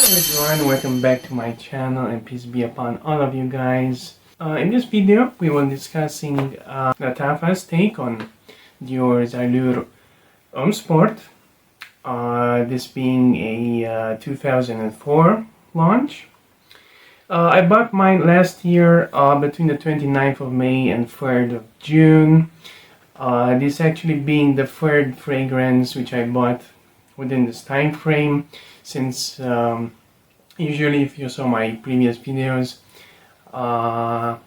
Everyone, welcome back to my channel and peace be upon all of you guys. In this video, we will discussing Lattafa's take on Dior's Allure Homme Sport. This being a 2004 launch. I bought mine last year between the 29th of May and 3rd of June. This actually being the third fragrance which I bought within this time frame, since usually if you saw my previous videos, I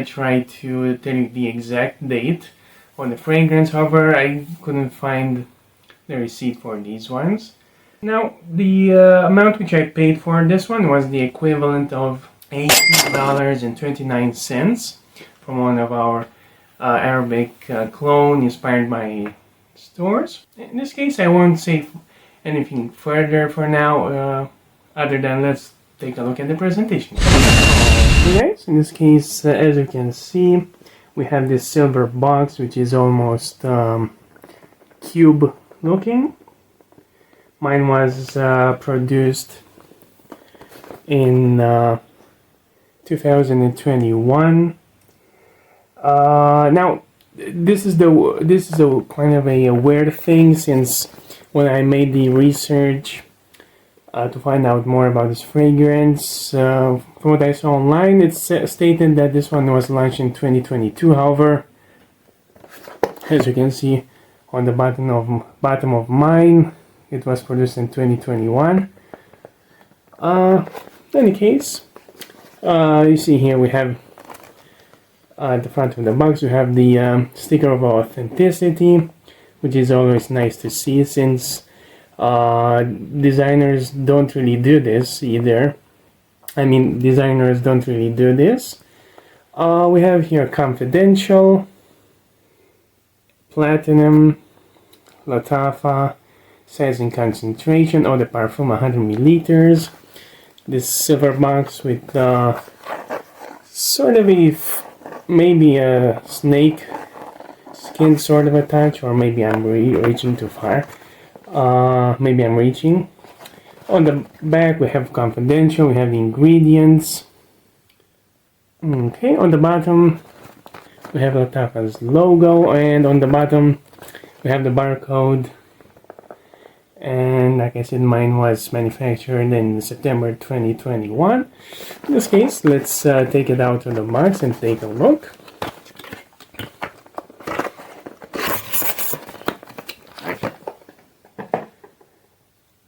try to tell you the exact date on the fragrance. However, I couldn't find the receipt for these ones. Now, the amount which I paid for this one was the equivalent of $80.29 from one of our Arabic clone inspired by stores. In this case, I won't say anything further for now, other than let's take a look at the presentation. Okay guys, in this case, as you can see, we have this silver box which is almost cube looking. Mine was produced in 2021. Now this is a kind of a weird thing, since when I made the research to find out more about this fragrance, from what I saw online, it's stated that this one was launched in 2022. However, as you can see on the bottom of mine, it was produced in 2021. In any case, you see here we have at the front of the box we have the sticker of authenticity, which is always nice to see, since designers don't really do this either. I mean, designers don't really do this. We have here confidential, platinum, Lattafa, size and concentration, eau de parfum 100 milliliters. This silver box with sort of maybe a snake skin sort of attached, or maybe I'm reaching too far. Maybe I'm reaching. On the back we have confidential, we have the ingredients. Okay, on the bottom we have Lattafa's logo, and on the bottom we have the barcode. And like I said, mine was manufactured in September 2021. In this case, let's take it out of the box and take a look.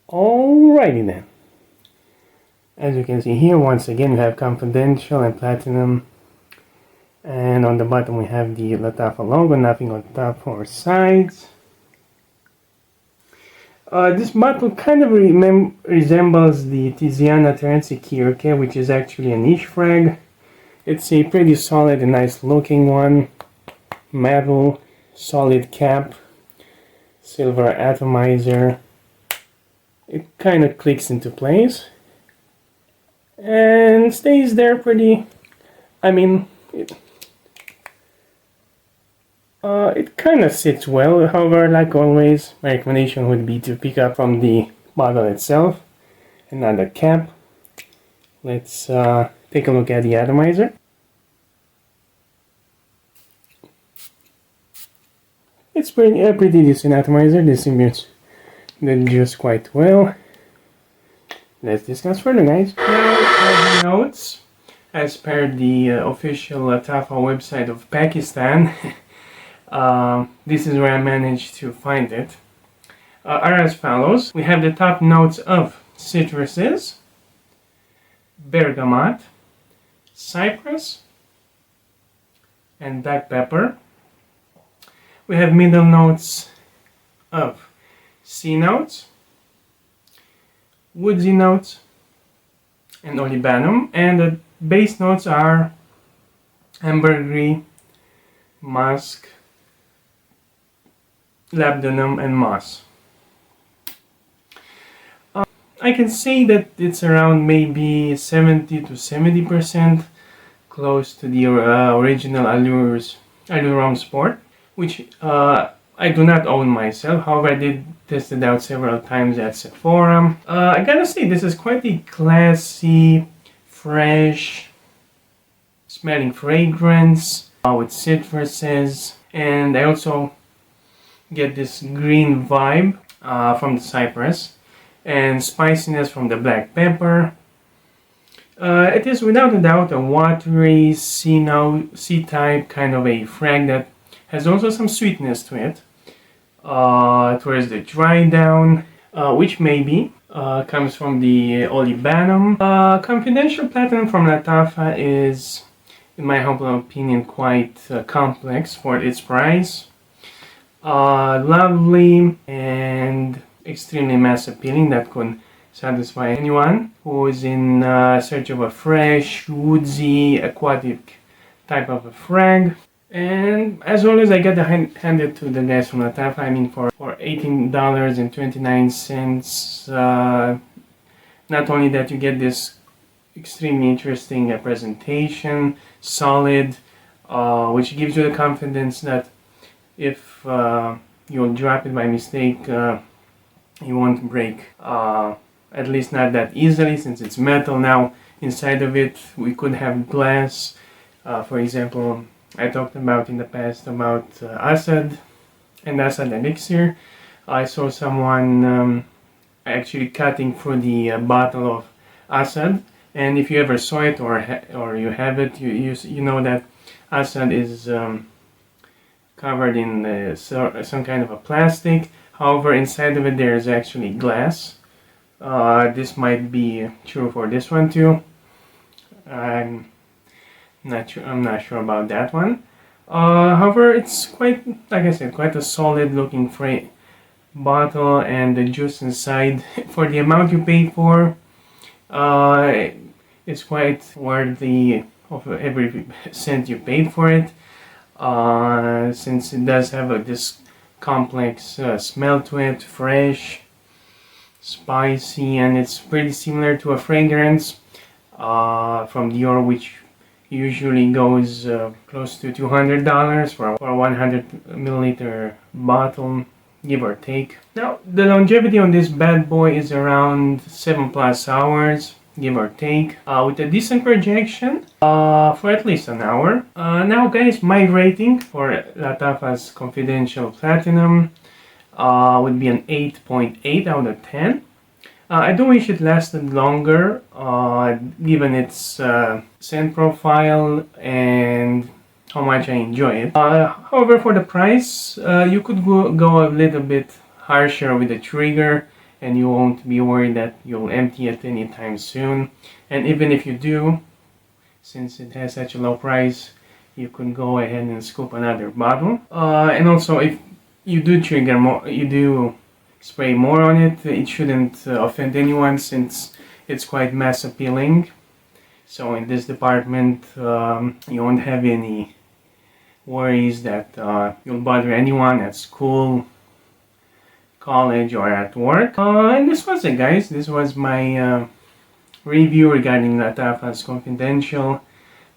Alrighty then. As you can see here, once again, we have confidential and platinum. And on the bottom we have the Lattafa logo, nothing on top or sides. This bottle kind of resembles the Tiziana Terenzi Kirke, which is actually a niche frag. It's a pretty solid and nice looking one. Metal, solid cap, silver atomizer. It kind of clicks into place and stays there pretty. I mean, it kind of sits well. However, like always, my recommendation would be to pick up from the bottle itself and not the cap. Let's take a look at the atomizer. It's pretty decent atomizer. This distributes the juice quite well. Let's discuss further, guys. Now, as notes, as per the official Lattafa website of Pakistan, this is where I managed to find it, are as follows. We have the top notes of citruses, bergamot, cypress, and black pepper. We have middle notes of sea notes, woodsy notes, and olibanum, and the base notes are ambergris, musk, labdanum, and moss. I can say that it's around maybe 70 to 70% close to the original Allure Homme Sport, which I do not own myself, however I did test it out several times at Sephora. I gotta say, this is quite a classy, fresh smelling fragrance with citruses, and I also get this green vibe from the cypress and spiciness from the black pepper. It is without a doubt a watery C-type kind of a frag that has also some sweetness to it towards the dry down, which maybe comes from the olibanum. Confidential Platinum from Lattafa is, in my humble opinion, quite complex for its price. Lovely and extremely mass appealing that could satisfy anyone who is in search of a fresh, woodsy, aquatic type of a frag. And as always, I get handed to the guys from Lattafa. I mean, for $18.29, not only that you get this extremely interesting presentation, solid, which gives you the confidence that if you'll drop it by mistake, you won't break. At least not that easily, since it's metal. Now inside of it we could have glass. For example, I talked about in the past about acid and acid elixir. I saw someone actually cutting through the bottle of acid, and if you ever saw it or you have it, you know that acid is covered in some kind of a plastic. However, inside of it there is actually glass. This might be true for this one too. I'm not sure about that one. However, it's quite, like I said, quite a solid looking bottle, and the juice inside for the amount you pay for, it's quite worthy of every cent you paid for it. Since it does have this complex smell to it, fresh, spicy, and it's pretty similar to a fragrance from Dior, which usually goes close to $200 for a 100 milliliter bottle, give or take. Now, the longevity on this bad boy is around 7+ hours, give or take, with a decent projection for at least an hour. Now guys, my rating for Lattafa's Confidential Platinum would be an 8.8 out of 10. I do wish it lasted longer, given its scent profile and how much I enjoy it. However, for the price, you could go a little bit harsher with the trigger, and you won't be worried that you'll empty it anytime soon. And even if you do, since it has such a low price, you could go ahead and scoop another bottle. And also, if you do trigger more, you do spray more on it, it shouldn't offend anyone, since it's quite mass appealing. So in this department, you won't have any worries that you'll bother anyone at school, college, or at work. And this was it, guys. This was my review regarding Lattafa's Confidential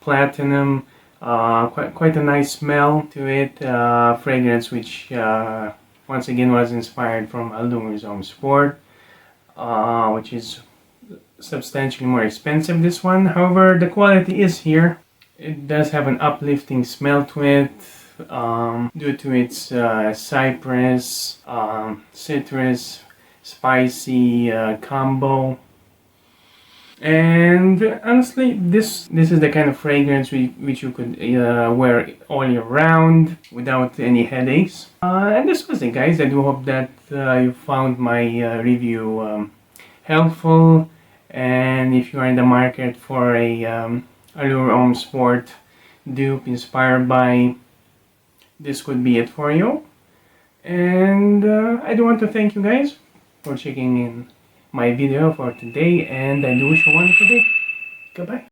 Platinum. Quite a nice smell to it, fragrance which once again was inspired from Allur's Home Sport, which is substantially more expensive, this one. However, the quality is here. It does have an uplifting smell to it, due to its cypress, citrus, spicy combo. And honestly, this is the kind of fragrance which you could wear all year round without any headaches. And this was it, guys. I do hope that you found my review helpful. And if you are in the market for a Allure Home Sport dupe inspired by, this could be it for you. And I do want to thank you guys for checking in my video for today, and I do wish you a wonderful day. Goodbye.